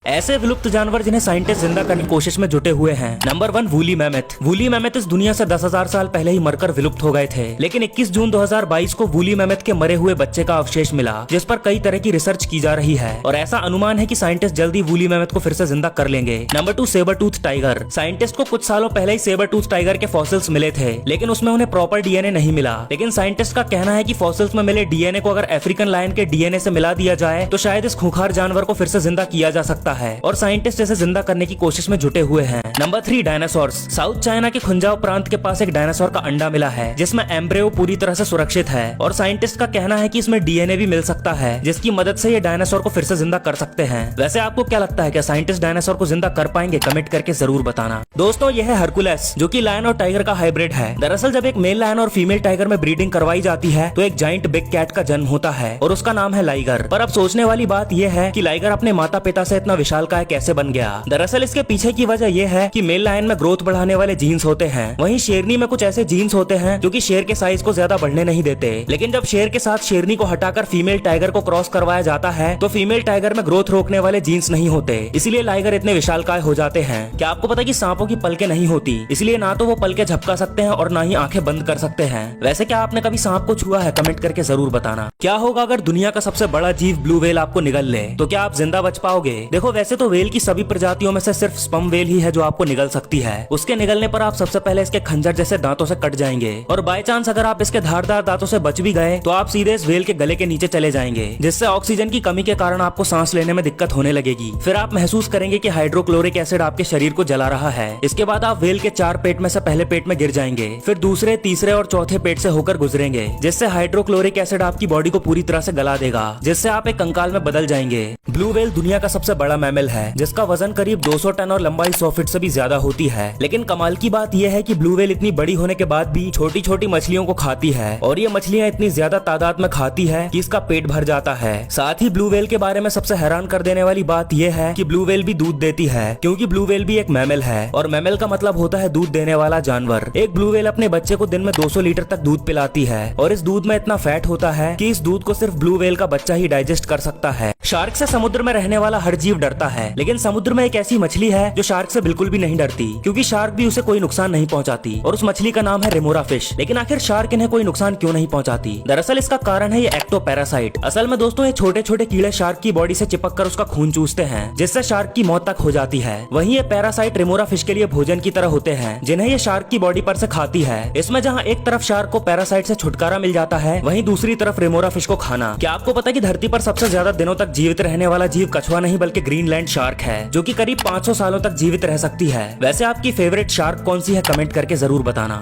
ऐसे विलुप्त जानवर जिन्हें साइंटिस्ट जिंदा करने की कोशिश में जुटे हुए हैं। Number 1, woolly mammoth. Woolly mammoth इस दुनिया से 10,000 साल पहले ही मरकर विलुप्त हो गए थे, लेकिन 21 जून 2022 को वूली मैमथ के मरे हुए बच्चे का अवशेष मिला, जिस पर कई तरह की रिसर्च की जा रही है और ऐसा अनुमान है कि साइंटिस्ट जल्दी वूली मैमथ को फिर से जिंदा कर लेंगे। Number 2, sabre tooth tiger. Scientist को कुछ सालों पहले ही सेबर टूथ टाइगर के फॉसिल्स मिले थे, लेकिन उसमें उन्हें प्रॉपर डीएनए नहीं मिला। लेकिन साइंटिस्ट का कहना है कि फॉसिल्स में मिले डीएनए को अगर अफ्रीकन लायन के डीएनए से मिला दिया जाए तो शायद इस खूंखार जानवर को फिर से जिंदा किया जा सकता है और साइंटिस्ट इसे जिंदा करने की कोशिश में जुटे हुए हैं। Number 3, dinosaurs. साउथ चाइना के खुंजाओ प्रांत के पास एक डायनासोर का अंडा मिला है, जिसमें एम्ब्रियो पूरी तरह से सुरक्षित है और साइंटिस्ट का कहना है कि इसमें डीएनए भी मिल सकता है, जिसकी मदद से ये डायनासोर को फिर से जिंदा कर सकते हैं। वैसे आपको क्या लगता है, क्या साइंटिस्ट डायनासोर को जिंदा कर पाएंगे? कमेंट करके जरूर बताना। दोस्तों, यह है हरकुलस, जो कि लायन और टाइगर का हाइब्रिड है। दरअसल जब एक मेल लायन और फीमेल टाइगर में ब्रीडिंग करवाई जाती है तो एक जाइंट बिग कैट का जन्म होता है और उसका नाम है लाइगर। पर अब सोचने वाली बात यह है कि लाइगर अपने माता पिता से इतना विशालकाय कैसे बन गया। दरअसल इसके पीछे की वजह यह है कि मेल लायन में ग्रोथ बढ़ाने वाले जीन्स होते हैं, वहीं शेरनी में कुछ ऐसे जीन्स होते हैं जो कि शेर के साइज को ज्यादा बढ़ने नहीं देते। लेकिन जब शेर के साथ शेरनी को हटाकर फीमेल टाइगर को क्रॉस करवाया जाता है तो फीमेल टाइगर में ग्रोथ रोकने वाले जीन्स नहीं होते, इसलिए लाइगर इतने विशालकाय हो जाते हैं। क्या आपको पता है कि सांपों की पलकें नहीं होती, इसलिए ना तो वो पलकें झपका सकते हैं और ना ही आंखें बंद कर सकते हैं। वैसे क्या आपने कभी सांप को छुआ है? कमेंट करके जरूर बताना। क्या होगा अगर दुनिया का सबसे बड़ा जीव ब्लू व्हेल आपको निगल ले, तो क्या आप जिंदा बच पाओगे? देखो, वैसे तो व्हेल की सभी प्रजातियों में से सिर्फ स्पर्म व्हेल ही है जो आपको निगल सकती है। उसके निगलने पर आप सबसे पहले इसके खंजर जैसे दांतों से कट जाएंगे और बाय चांस अगर आप इसके धारदार दांतों से बच भी गए तो आप सीधे इस व्हेल के गले के नीचे चले जाएंगे, जिससे ऑक्सीजन की कमी के कारण आपको सांस लेने में दिक्कत होने लगेगी। फिर आप महसूस करेंगे कि हाइड्रोक्लोरिक एसिड आपके शरीर को जला रहा है। इसके बाद आप व्हेल के 4 पेट में से पहले पेट में गिर जाएंगे, फिर दूसरे, तीसरे और चौथे पेट से होकर गुजरेंगे, जिससे हाइड्रोक्लोरिक एसिड आपकी बॉडी को पूरी तरह से गला देगा, जिससे आप एक कंकाल में बदल जाएंगे। ब्लू व्हेल दुनिया का सबसे बड़ा मैमल है, जिसका वजन करीब 200 टन और लंबाई 100 फीट से भी ज्यादा होती है। लेकिन कमाल की बात यह है कि ब्लू व्हेल इतनी बड़ी होने के बाद भी छोटी छोटी मछलियों को खाती है और ये मछलियां इतनी ज्यादा तादाद में खाती है कि इसका पेट भर जाता है। साथ ही ब्लू व्हेल के बारे में सबसे हैरान कर देने वाली बात यह है कि ब्लू व्हेल भी दूध देती है, क्योंकि ब्लू व्हेल भी एक मैमल है और मैमल का मतलब होता है दूध देने वाला जानवर। एक ब्लू व्हेल अपने बच्चे को दिन में 200 लीटर तक दूध पिलाती है और इस दूध में इतना फैट होता है कि इस दूध को सिर्फ ब्लू व्हेल का बच्चा ही डाइजेस्ट कर सकता है। शार्क से समुद्र में रहने वाला हर जीव डरता है, लेकिन समुद्र में एक ऐसी मछली है जो शार्क से बिल्कुल भी नहीं डरती, क्योंकि शार्क भी उसे कोई नुकसान नहीं पहुंचाती और उस मछली का नाम है रेमोरा फिश। लेकिन आखिर शार्क इन्हें कोई नुकसान क्यों नहीं पहुंचाती? दरअसल इसका कारण है ये एक्टोपैरासाइट। असल में दोस्तों, ये छोटे छोटे कीड़े शार्क की बॉडी से चिपक कर उसका खून चूसते हैं, जिससे शार्क की मौत तक हो जाती है। वहीं ये पैरासाइट रेमोरा फिश के लिए भोजन की तरह होते हैं, जिन्हें ये शार्क की बॉडी पर से खाती है। इसमें जहाँ एक तरफ शार्क को पैरासाइट से छुटकारा मिल जाता है, वहीं दूसरी तरफ रेमोरा फिश को खाना। क्या आपको पता है कि धरती पर सबसे ज्यादा दिनों तक जीवित रहने वाला जीव कछुआ नहीं बल्कि ग्रीनलैंड शार्क है, जो कि करीब 500 सालों तक जीवित रह सकती है। वैसे आपकी फेवरेट शार्क कौन सी है? कमेंट करके जरूर बताना।